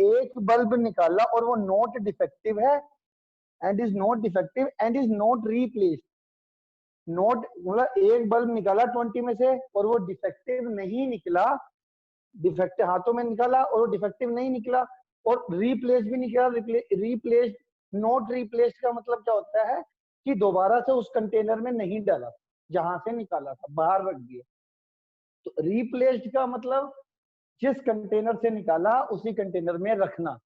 एक बल्ब निकाला और वो नॉट डिफेक्टिव है and is not defective and is not replaced. Not मतलब एक बल्ब निकाला 20 में से और वो डिफेक्टिव नहीं निकला, डिफेक्टिव हाथों में निकाला और वो डिफेक्टिव नहीं निकला और रीप्लेस भी निकला। रीप्लेस नॉट रीप्लेस्ड का मतलब क्या होता है कि दोबारा से उस कंटेनर में नहीं डाला, जहां से निकाला था बाहर रख दिया। तो रीप्लेस्ड का मतलब जिस कंटेनर से निकाला उसी कंटेनर में रखना,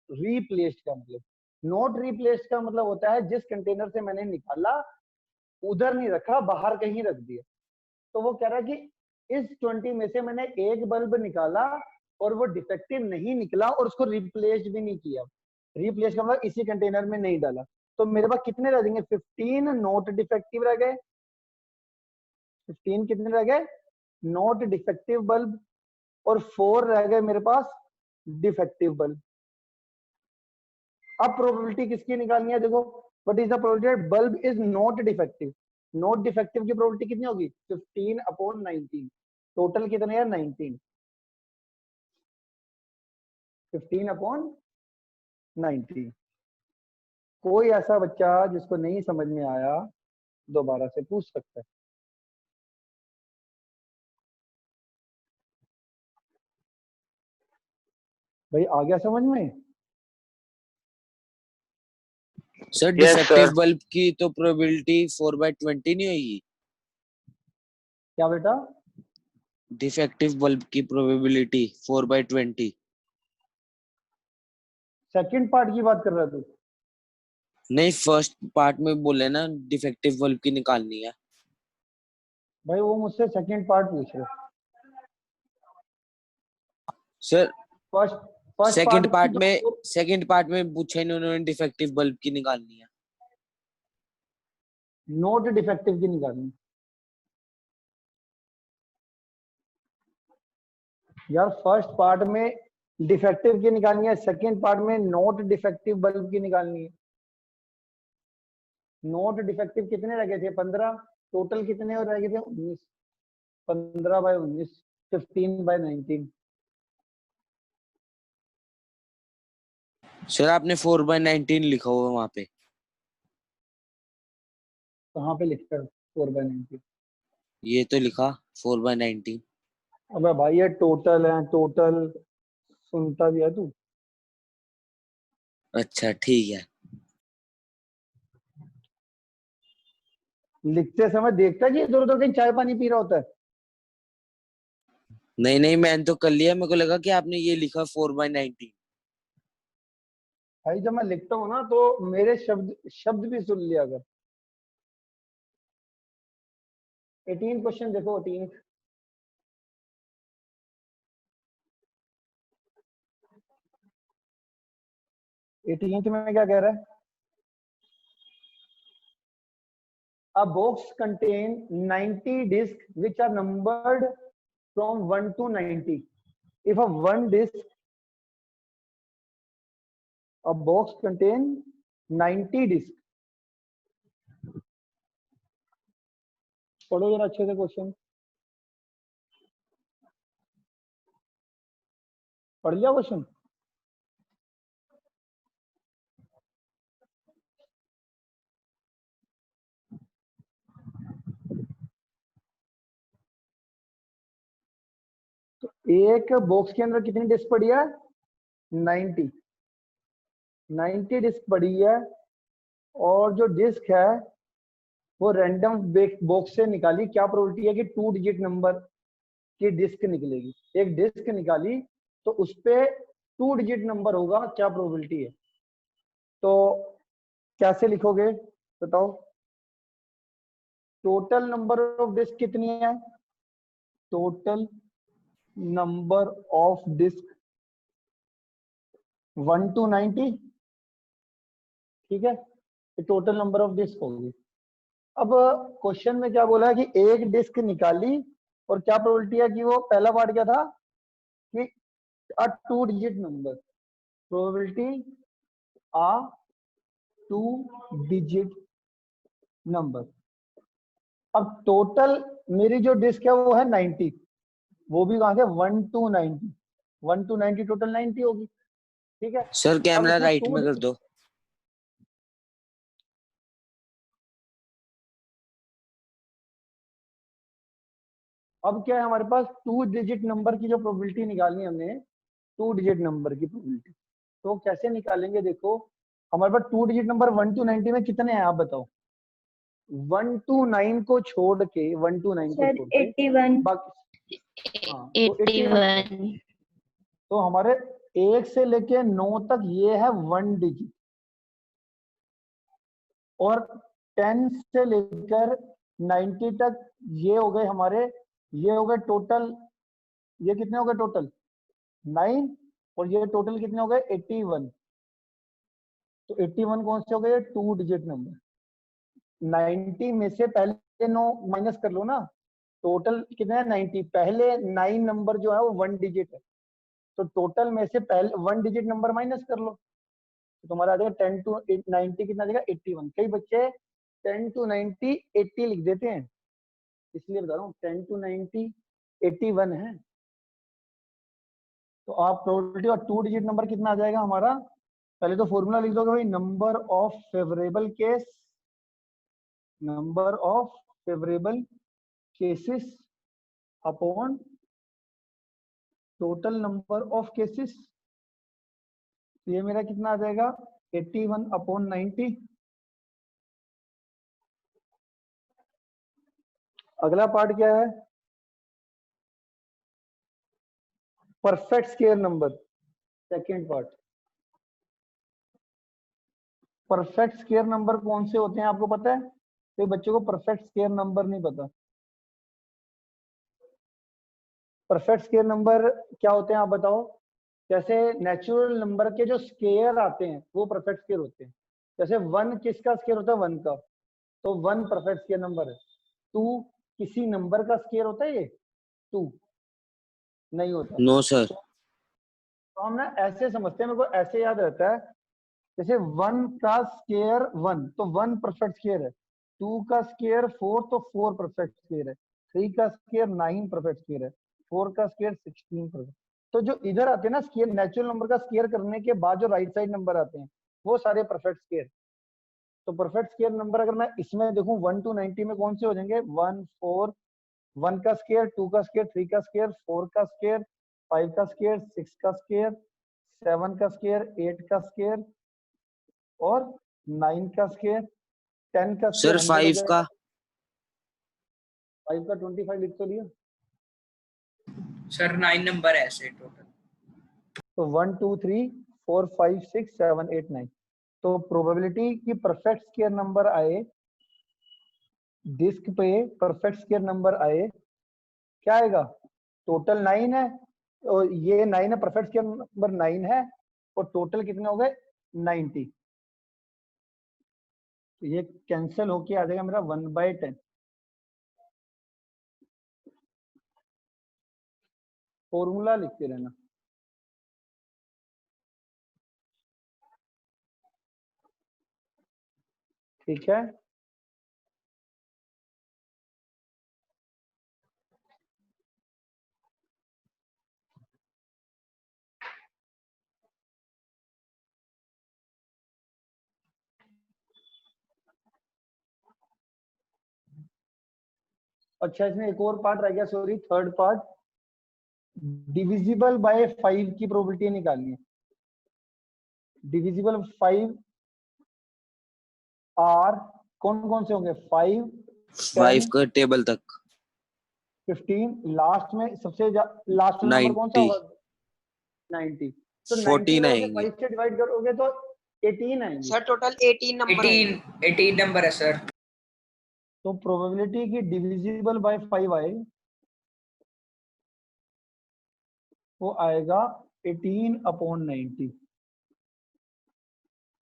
रीप्लेस्ड का मतलब। नॉट रीप्लेस्ड का मतलब होता है जिस कंटेनर से मैंने निकाला उधर नहीं रखा, बाहर कहीं रख दिया। तो वो कह रहा है कि इस 20 में से मैंने एक बल्ब निकाला और वो डिफेक्टिव नहीं निकला और उसको रिप्लेस भी नहीं किया। रिप्लेस का मतलब इसी कंटेनर में नहीं डाला। तो मेरे पास कितने रह जाएंगे? 15 नॉट डिफेक्टिव रह गए। 15 कितने रह गए? Not defective bulb. और 4 रह गए मेरे पास डिफेक्टिव बल्ब। अब प्रोबेबिलिटी किसकी निकालनी है? देखो, what is the probability bulb is not defective. Not defective की प्रोबेबिलिटी कितनी होगी? 15/19। टोटल कितने है? 19। 15/19। कोई ऐसा बच्चा जिसको नहीं समझ में आया दोबारा से पूछ सकता है। भाई आ गया समझ में? सर डिफेक्टिव बल्ब की तो प्रोबेबिलिटी 4/20 नहीं होगी? क्या बेटा? डिफेक्टिव बल्ब की प्रोबेबिलिटी 4/20। सेकंड पार्ट की बात कर रहा है तू? नहीं, फर्स्ट पार्ट में बोले ना डिफेक्टिव बल्ब की निकालनी है। भाई वो मुझसे सेकंड पार्ट पूछ रहे। सर फर्स्ट फर्स्ट पार्ट की तो सेकंड पार्ट में पूछा इन्होंने डिफेक्टिव बल्ब की निकालनी है। नोट डिफेक्टिव की निकालनी। यार फर्स्ट पार्ट में डिफेक्टिव की निकालनी है, सेकंड पार्ट में नोट डिफेक्टिव बल्ब की निकालनी है। नोट डिफेक्टिव कितने रह गए थे? 15। टोटल कितने और रह गए थे? 19। 15/19। 15/19। सर आपने 4/19 लिखा हुआ वहां पे। कहाँ पे लिखकर 4/19? ये तो लिखा 4/19। अबे भाई ये टोटल है, टोटल सुनता भी है तू? अच्छा ठीक है। लिखते समय देखता है कि इधर उधर कहीं चाय पानी पी रहा होता है? नहीं नहीं, मैंने तो कर लिया, मेरे को लगा कि आपने ये लिखा 4/19। भाई जब मैं लिखता हूँ ना तो मेरे शब्द शब्द भी सुन लिया कर। 18 क्वेश्चन देखो। 18 में क्या कह रहा है? A box contain 90 discs which are numbered from 1 to 90. If a box contain 90 discs. पढ़ो जरा अच्छे से क्वेश्चन। पढ़ लिया क्वेश्चन? तो एक बॉक्स के अंदर कितनी डिस्क पड़ी है? 90 डिस्क पड़ी है और जो डिस्क है वो रैंडम बॉक्स से निकाली। क्या प्रोबेबिलिटी है कि 2 डिजिट नंबर की डिस्क निकलेगी? एक डिस्क निकाली तो उस पे 2 डिजिट नंबर होगा, क्या प्रोबेबिलिटी है? तो कैसे लिखोगे बताओ? टोटल नंबर ऑफ डिस्क कितनी है? Total number of disc 1 to 90। ठीक है, ये टोटल नंबर ऑफ डिस्क होगी। अब क्वेश्चन में क्या बोला है कि एक डिस्क निकाली और क्या प्रोबेबिलिटी है कि वो पहला पार्ट क्या था कि अ 2 डिजिट नंबर, प्रोबेबिलिटी आ 2 डिजिट नंबर। अब टोटल मेरी जो डिस्क है वो है 90, वो भी कहां से? 1 to 90। 1 to 90 टोटल 90 होगी। ठीक है। सर अब कैमरा इसमें राइट में कर दो। अब क्या है हमारे पास, 2 डिजिट नंबर की जो प्रोबेबिलिटी निकालनी है हमने, 2 डिजिट नंबर की प्रोबेबिलिटी, तो कैसे निकालेंगे? देखो हमारे पास 2 डिजिट नंबर 1 to 90 में कितने हैं आप बताओ? 1 to 9 को छोड़ के, 1 to 9 को सर छोड़ के 81। बाकी, हाँ तो 81 है। 81। तो हमारे 1 से लेके 9 तक ये है 1 डिजिट, और 10 से लेकर 90 तक ये हो गए हमारे, ये हो गए टोटल, ये कितने हो गए टोटल? 9, और ये टोटल कितने हो गए? 81। तो 81 कौन से हो गए? 2 डिजिट नंबर। 90 में से पहले 9 माइनस कर लो ना, टोटल कितने हैं? 90। पहले 9 नंबर जो है वो 1 डिजिट है, तो टोटल में से पहले 1 डिजिट नंबर माइनस कर लो, तो तुम्हारा आ जाएगा 10 to 90 कितना आ जाएगा? 81। कई बच्चे 10 to 90 80 लिख देते हैं, इसलिए बता रहा हूँ 10 to 90 81 है। तो आप प्रोबेबिलिटी और 2 डिजिट नंबर कितना आ जाएगा हमारा? पहले तो फॉर्मूला लिख दोगे भाई, number of favourable case, number of favourable cases upon total number of cases. ये मेरा कितना आ जाएगा? 81/90। अगला पार्ट क्या है? Perfect square number, second part. Perfect square number कौन से होते हैं आपको पता है? तो बच्चों को परफेक्ट स्क्वायर नंबर नहीं पता। परफेक्ट स्क्वायर नंबर क्या होते हैं आप बताओ? जैसे नेचुरल नंबर के जो स्क्वायर आते हैं वो परफेक्ट स्क्वायर होते हैं। जैसे 1 किसका स्क्वायर होता है? 1 का, तो 1 परफेक्ट स्क्वायर नंबर है। 2 किसी नंबर का स्क्वायर होता है? ये 2 नहीं होता। No sir. तो हम ना ऐसे समझते हैं, मेरे को ऐसे याद रहता है, जैसे 1 का स्क्वायर 1, तो 1 परफेक्ट स्क्वायर है। 2 का स्क्वायर 4, तो 4 परफेक्ट स्क्वायर है। 3 का स्क्वायर 9 परफेक्ट स्क्वायर है। 4 का स्क्वायर 16 परफेक्ट। तो जो इधर आते हैं ना स्क्वायर, नेचुरल नंबर का स्क्वायर करने के बाद जो राइट साइड नंबर आते हैं वो सारे परफेक्ट स्क्वायर। तो परफेक्ट स्क्वायर नंबर अगर मैं इसमें देखूं 1 to 90 में कौन से हो जाएंगे? 1 4, 1 का स्क्वायर, 2 का स्क्वायर, 3 का स्क्वायर, 4 का स्क्वायर, 5 का स्क्वायर, 6 का स्क्वायर, 7 का स्क्वायर, 8 का स्क्वायर, और 9 का स्क्वायर, 10 का स्क्वायर सर 100 हो 5 का। जाएगा। 5 का 25 लिख तो लिया। सर 9 नंबर है ऐसे टोटल। तो 1 2 3 4 5 6 7 8 9। तो प्रोबेबिलिटी कि परफेक्ट स्क्वायर नंबर आए, डिस्क पे परफेक्ट स्क्वायर नंबर आए, क्या आएगा? टोटल 9 है, और ये 9 है, परफेक्ट स्क्वायर नंबर 9 है, और टोटल कितने हो गए? 90। तो ये कैंसिल होके आ जाएगा मेरा 1/10। फॉर्मूला लिखते रहना। ठीक है, अच्छा इसमें एक और पार्ट रह गया, sorry, third part, divisible by 5 की प्रोबेबिलिटी निकालनी है। डिविजिबल 5 आर कौन कौन से होंगे? 5 5 10 का टेबल तक 15, लास्ट में सबसे लास्ट नंबर कौन सा 90 होगा? 90। तो 90 14 में से आएंगे। 5 से डिवाइड करोगे तो 18 आएंगे। सर टोटल 18 नंबर 18 नंबर है सर। तो प्रोबेबिलिटी कि डिविजिबल बाय 5 आए वो आएगा 18/90,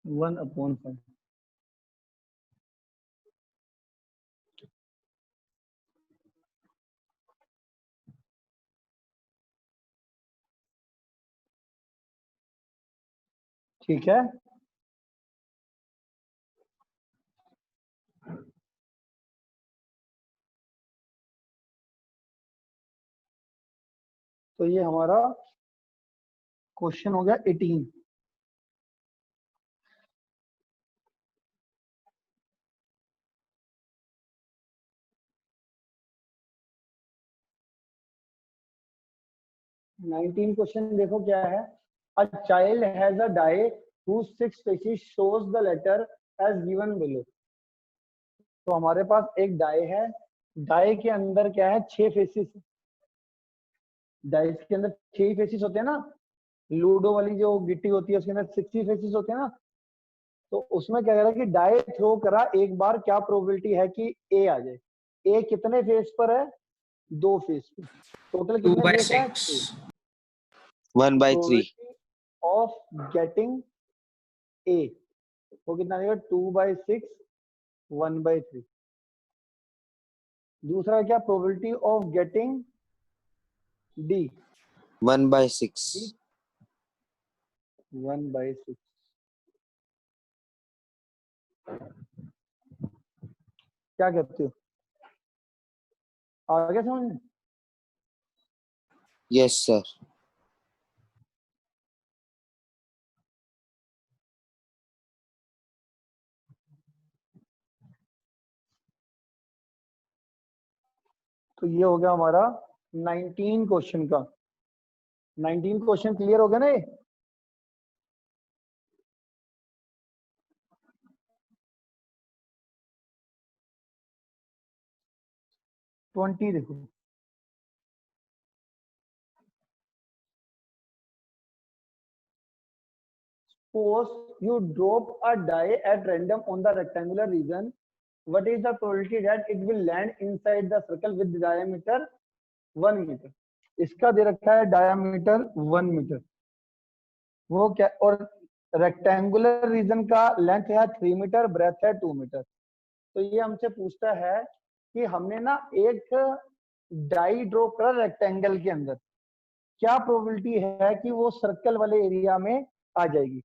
1/5। ठीक है, तो ये हमारा क्वेश्चन हो गया 18। 19 क्वेश्चन देखो क्या है। A child has a die whose 6 faces shows the letter as given below। तो हमारे पास एक डाई है, डाई के अंदर क्या है, 6 फेसिस। डाइस के अंदर 6 फेसिस होते हैं ना, लूडो वाली जो गिट्टी होती है उसके अंदर 60 फेसिस होते हैं ना। तो उसमें क्या कह रहा है कि डाई थ्रो करा एक बार, क्या प्रोबेबिलिटी है कि ए आ जाए। ए कितने फेस पर है, 2 फेस पे। टोटल 2 कितने by फेस है, 6. 1/3। प्रोबेबिलिटी ऑफ गेटिंग ए वो कितना आएगा, 2/6, 1/3। दूसरा क्या, प्रोबेबिलिटी ऑफ गेटिंग डी, 1/6। 1/6। क्या कहते हो, आगे समझ में? Yes sir. तो ये हो गया हमारा 19 क्वेश्चन का। 19 क्वेश्चन क्लियर हो गया ना ये? ट्वेंटी देखो, suppose you drop a die at random on the rectangular region, what is the probability that it will land inside the circle with diameter 1 metre. इसका दे रखा है डायमीटर 1 मीटर, वो क्या, और रेक्टेंगुलर रीजन का लेंथ है 3 मीटर, ब्रेथ है 2 मीटर। तो ये हमसे पूछता है कि हमने ना एक डाई ड्रॉ करा रेक्टेंगल के अंदर, क्या प्रोबेबिलिटी है कि वो सर्कल वाले एरिया में आ जाएगी।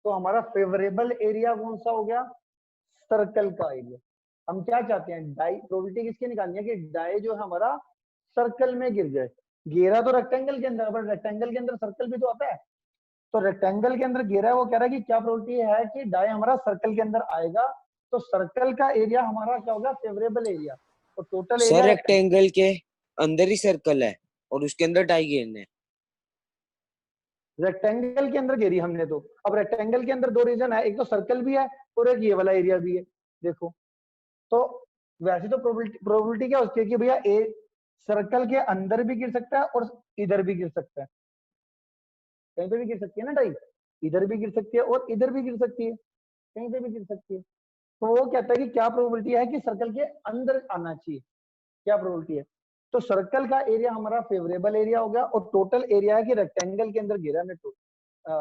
तो हमारा फेवरेबल एरिया कौन सा हो गया, सर्कल का एरिया। हम क्या चाहते हैं, डाई प्रोबेबिलिटी किसकी निकालनी है कि डाई जो है हमारा सर्कल में गिर जाए। घेरा तो रेक्टेंगल के अंदर, बट रेक्टेंगल के अंदर सर्कल भी तो आता है। तो रेक्टेंगल के अंदर घेरा है, वो कह रहा है कि क्या प्रोबेबिलिटी है कि डाई हमारा सर्कल के अंदर आएगा। तो सर्कल का एरिया हमारा क्या होगा, फेवरेबल एरिया। तो टोटल सर एरिया रेक्टेंगल के अंदर ही सर्कल है और उसके अंदर डाई घेरना है। रेक्टेंगल के अंदर घेरी हमने। तो अब रेक्टेंगल के अंदर 2 रीजन है, एक तो सर्कल भी है और एक ये वाला एरिया भी है। देखो तो वैसे तो प्रोबेबिलिटी क्या उसकी है कि भैया ए सर्कल के अंदर भी गिर सकता है और इधर भी गिर सकता है, कहीं पे भी गिर सकती है ना डाई, इधर भी गिर सकती है और इधर भी गिर सकती है, कहीं पे भी गिर सकती है। तो वो कहता है कि क्या प्रोबेबिलिटी है कि सर्कल के अंदर आना चाहिए, क्या प्रोबेबिलिटी है। तो सर्कल का एरिया हमारा फेवरेबल एरिया हो गया, और टोटल एरिया है कि रेक्टेंगल के अंदर घेरा हमने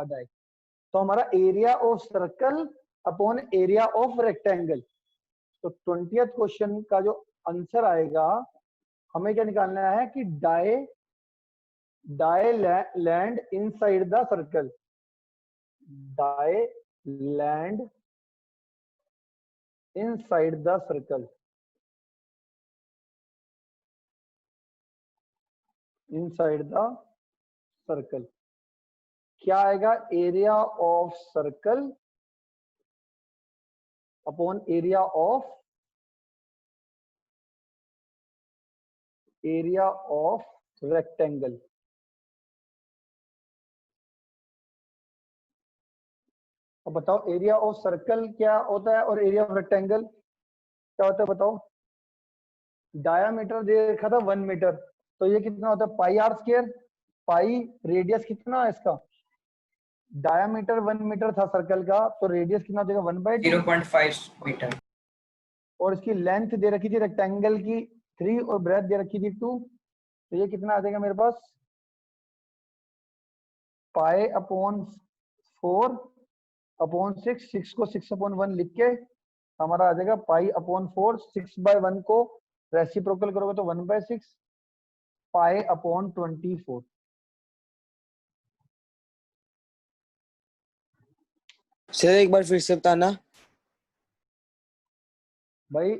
डाई। तो हमारा area of circle upon area of rectangle. तो 20th क्वेश्चन का जो आंसर आएगा, हमें क्या निकालना है कि die land inside the circle, die land inside the circle, inside the circle. क्या आएगा, area of circle upon area of rectangle. अब बताओ एरिया ऑफ सर्कल क्या होता है और एरिया ऑफ रेक्टेंगल क्या होता है, बताओ। डायामीटर दे रखा था 1 मीटर, तो ये कितना होता है, पाई आर स्क्वायर। पाई रेडियस कितना है इसका, डायामीटर 1 मीटर था सर्कल का, तो रेडियस कितना हो जाएगा, 1/2। 0.5 मीटर. और इसकी लेंथ दे रखी थी रेक्टेंगल की 3 और ब्रेथ दे रखी थी 2, तो ये कितना आ जाएगा मेरे पास, पाई अपॉन 4 अपॉन 6, 6 को 6/1 लिख के हमारा आ जाएगा पाई अपॉन 4। 6/1 को रेसिप्रोकल करोगे तो 1/6, पाई अपॉन 24। सर एक बार फिर से बताना। भाई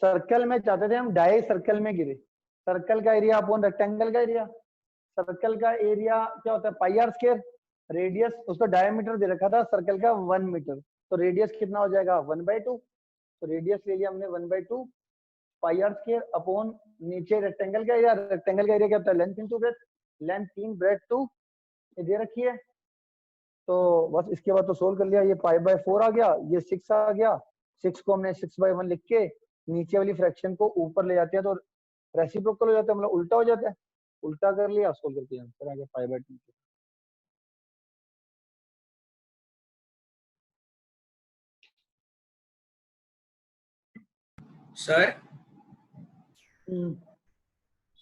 सर्कल में चाहते थे हम, डाई सर्कल में गिरे, सर्कल का एरिया अपॉन रेक्टेंगल का एरिया। सर्कल का एरिया क्या होता है, पाई आर स्क्वायर। रेडियस उसका डायमीटर दे रखा था सर्कल का 1 मीटर, तो रेडियस कितना हो जाएगा, 1/2। तो रेडियस ले लिया हमने 1/2 पाई आर स्क्वायर अपॉन नीचे रेक्टेंगल का एरिया। रेक्टेंगल का एरिया क्या होता है, length into breadth. Length 3, bread 2, ये दे रखी है। तो बस इसके बाद तो सोल्व कर लिया, ये पाई बाय 4 आ गया, ये 6 आ गया। 6 को हमने 6/1 लिख के नीचे वाली फ्रैक्शन को ऊपर ले जाते हैं तो रेसिप्रोकल हो जाता है, मतलब उल्टा हो जाता है। उल्टा कर लिया, सोल्व करके आंसर आ गया पाई बाय 2। सर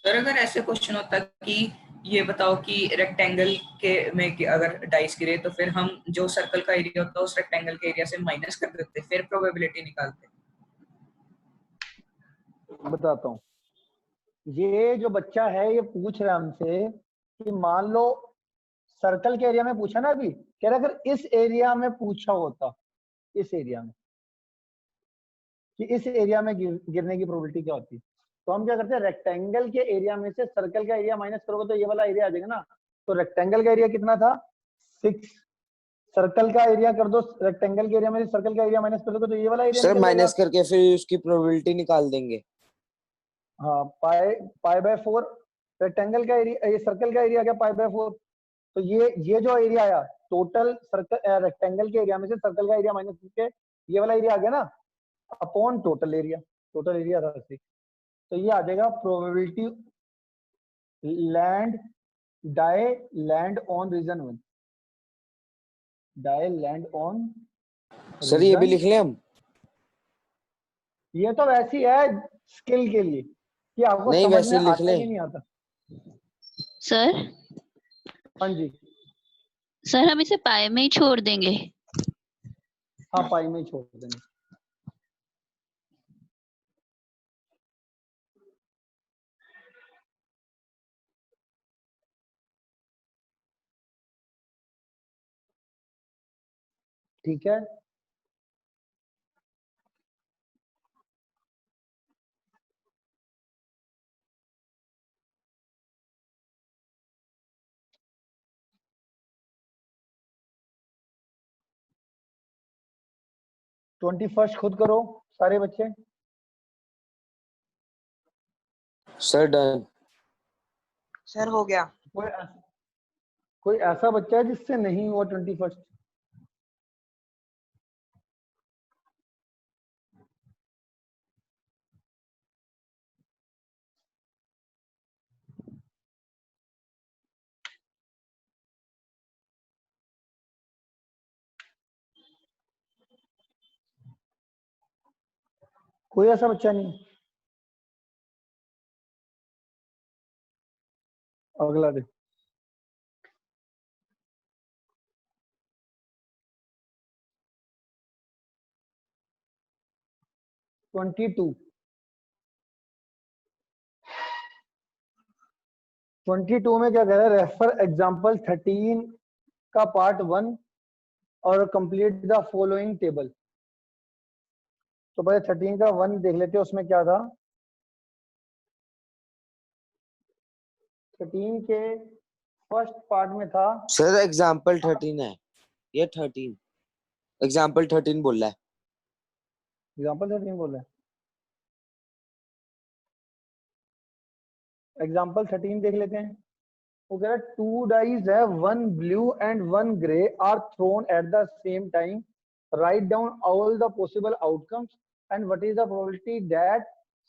सर अगर ऐसे क्वेश्चन होता कि ये बताओ कि रेक्टेंगल के में कि अगर डाइस गिरे तो फिर हम जो सर्कल का एरिया होता है उस रेक्टेंगल के एरिया से माइनस कर देते, फिर प्रोबेबिलिटी निकालते। बताता हूँ। ये जो बच्चा है ये पूछ रहा है हमसे कि मान लो सर्कल के एरिया में पूछा ना, अभी कह रहा अगर इस एरिया में पूछा होता, इस एरिया में कि इस एरिया में गिरने की प्रोबेबिलिटी क्या होती है, तो हम क्या करते हैं, रेक्टेंगल के एरिया में से सर्कल का एरिया माइनस करोगे तो ये वाला एरिया आ जाएगा ना। तो रेक्टेंगल का एरिया कितना था, 6। सर्कल का एरिया कर दो, रेक्टेंगल के एरिया में से सर्कल का एरिया माइनस कर दोगे तो ये वाला एरिया सर निकल जाएगा। माइनस करके फिर उसकी प्रोबेबिलिटी निकाल देंगे। हाँ, पाई बाय 4 रेक्टेंगल का एरिया, ये सर्कल का एरिया क्या पाई बाय 4। तो ये जो एरिया आया टोटल सर्कल रेक्टेंगल के एरिया में से सर्कल का एरिया माइनस करके ये वाला एरिया आ गया ना, upon total area. Total area था 6, तो ये आ जाएगा probability land die land on region 1, die land on sir ये भी रीजन। लिख लें हम? ये तो वैसी है स्किल के लिए कि आपको नहीं, समझ में वैसे लिख आता है कि लें। नहीं आता। सर हाँ जी, सर हम इसे पाए में ही छोड़ देंगे। हाँ पाई में ही छोड़ देंगे। ठीक है, ट्वेंटी फर्स्ट खुद करो सारे बच्चे। Sir done. सर हो गया। कोई ऐसा बच्चा है जिससे नहीं हुआ 21st? कोई ऐसा बच्चा नहीं? अगला दे। ट्वेंटी टू में क्या कह रहा है, रेफर एग्जाम्पल 13 का पार्ट 1 और कंप्लीट द फॉलोइंग टेबल। तो पहले 13 का 1 देख लेते हैं, उसमें क्या था। 13 के फर्स्ट पार्ट में था। सर एग्जाम्पल 13 है, ये 13 एग्जाम्पल 13 बोल रहा है। एग्जाम्पल 13 बोल रहा है, एग्जाम्पल 13 देख लेते हैं। वो कह रहा है 2 डाइज है, 1 blue and 1 grey are thrown at the same time, write down all the possible outcomes and what is the probability that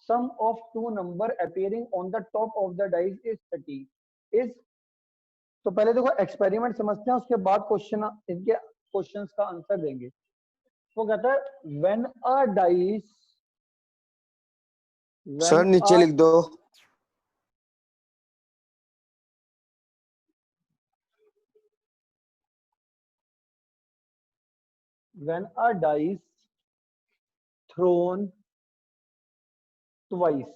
sum of two number appearing on the top of the dice is 13 is. तो पहले देखो experiment समझते हैं, उसके बाद question, इनके questions का answer देंगे। वो कहता है व्हेन अ डाइस, सर नीचे लिख दो। when a dice thrown twice,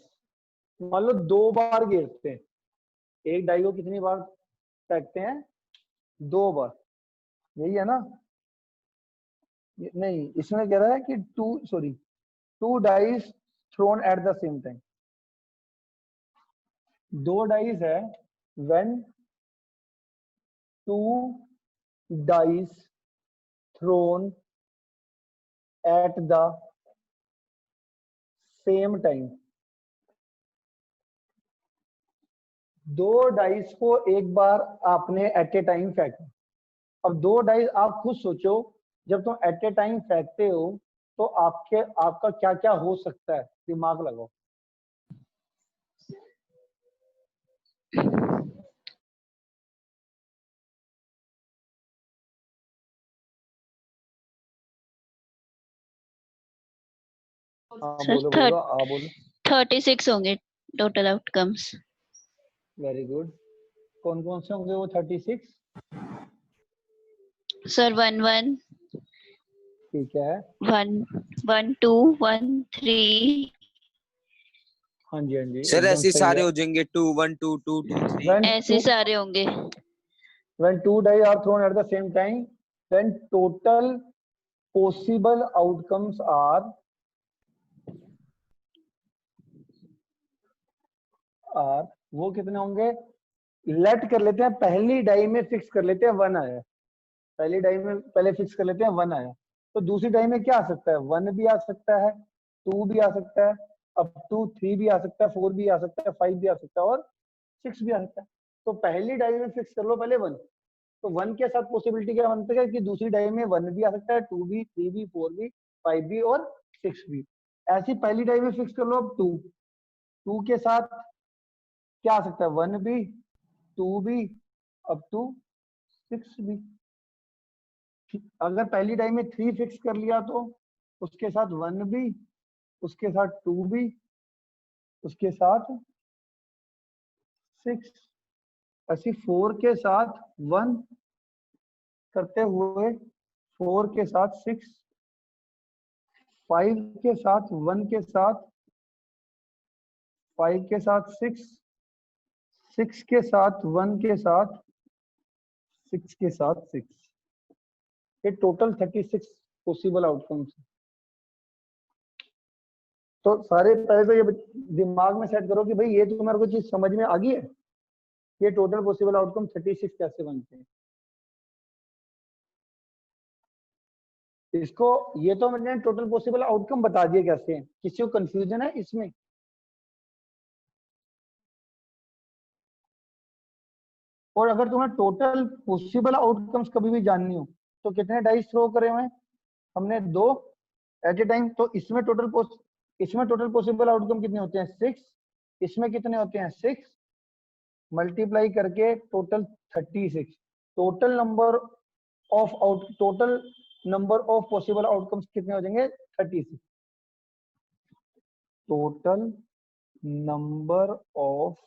मान लो 2 बार गिरते हैं, एक डाई को कितनी बार फेंकते हैं, 2 बार, यही है ना। नहीं, इसमें कह रहा है कि 2 dice thrown at the same time. 2 dice है, when 2 dice thrown at the same time, दो डाइस को एक बार आपने एट ए टाइम फेंका। अब दो डाइस आप खुद सोचो, जब तुम एट ए टाइम फेंकते हो तो आपका क्या क्या हो सकता है, दिमाग लगाओ। हाँ सर बोलो बोलो, हाँ बोलो। 36 होंगे टोटल आउटकम्स। Very good. कौन कौन से होंगे वो 36? सर 1 1 ठीक है। 1 1 2 1 3। हाँ जी हाँ जी, सर एकदम ऐसे सही सारे है। हो जाएंगे 2 1 2 2 2 3। When ऐसे two, सारे होंगे। when two dice are thrown at the same time, then total possible outcomes are वो कितने होंगे? लेट कर लेते हैं, पहली डाई में फिक्स कर लेते हैं 1 आया। पहली डाई में पहले फिक्स कर लेते हैं 1 आया, तो दूसरी डाई में क्या आ सकता है? 1 भी आ सकता है, 2 भी आ सकता है, अप टू 3 भी आ सकता है, 4 भी आ सकता है, 5 भी आ सकता है और 6 भी आ सकता है। तो पहली डाई में फिक्स कर लो पहले 1, तो 1 के साथ पॉसिबिलिटी क्या बनती है कि दूसरी डाई में 1 भी आ सकता है, 2 भी, 3 भी, 4 भी, 5 भी और 6 भी। ऐसी पहली डाई में फिक्स कर लो अब 2 के साथ क्या आ सकता है? 1 भी, 2 भी, अप टू 6 भी। अगर पहली डाई में 3 फिक्स कर लिया तो उसके साथ 1 भी, उसके साथ 2 भी, उसके साथ 6, ऐसी 4 के साथ 1 करते हुए 4 के साथ 6, 5 के साथ 1 के साथ 5 के साथ 6, 6 के साथ 1 के साथ 6 के साथ 6। ये टोटल 36 पॉसिबल आउटकम्स। तो सारे पहले तो ये दिमाग में सेट करो कि भाई ये तो तुम्हारे को चीज समझ में आ गई है, ये टोटल पॉसिबल आउटकम 36 कैसे बनते हैं। इसको ये तो मैंने टोटल पॉसिबल आउटकम बता दिए कैसे हैं। किसी को कंफ्यूजन है इसमें? और अगर तुम्हें टोटल पॉसिबल आउटकम्स कभी भी जाननी हो तो कितने डाइस थ्रो करे हुए हैं हमने? 2 एट ए टाइम। तो इसमें टोटल पॉसिबल आउटकम कितने होते हैं? 6। इसमें कितने होते हैं? 6 मल्टीप्लाई करके total 36। Total number of possible outcomes कितने हो जाएंगे? 36। Total number of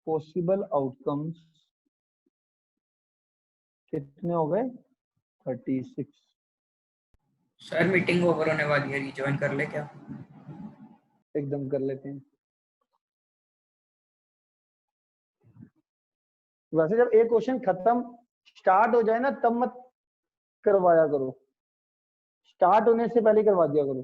possible outcomes कितने हो गए? 36। सर मीटिंग ओवर होने वाली है, रिजॉइन कर ले क्या? एकदम कर लेते हैं। वैसे जब एक क्वेश्चन खत्म स्टार्ट हो जाए ना तब मत करवाया करो, स्टार्ट होने से पहले करवा दिया करो।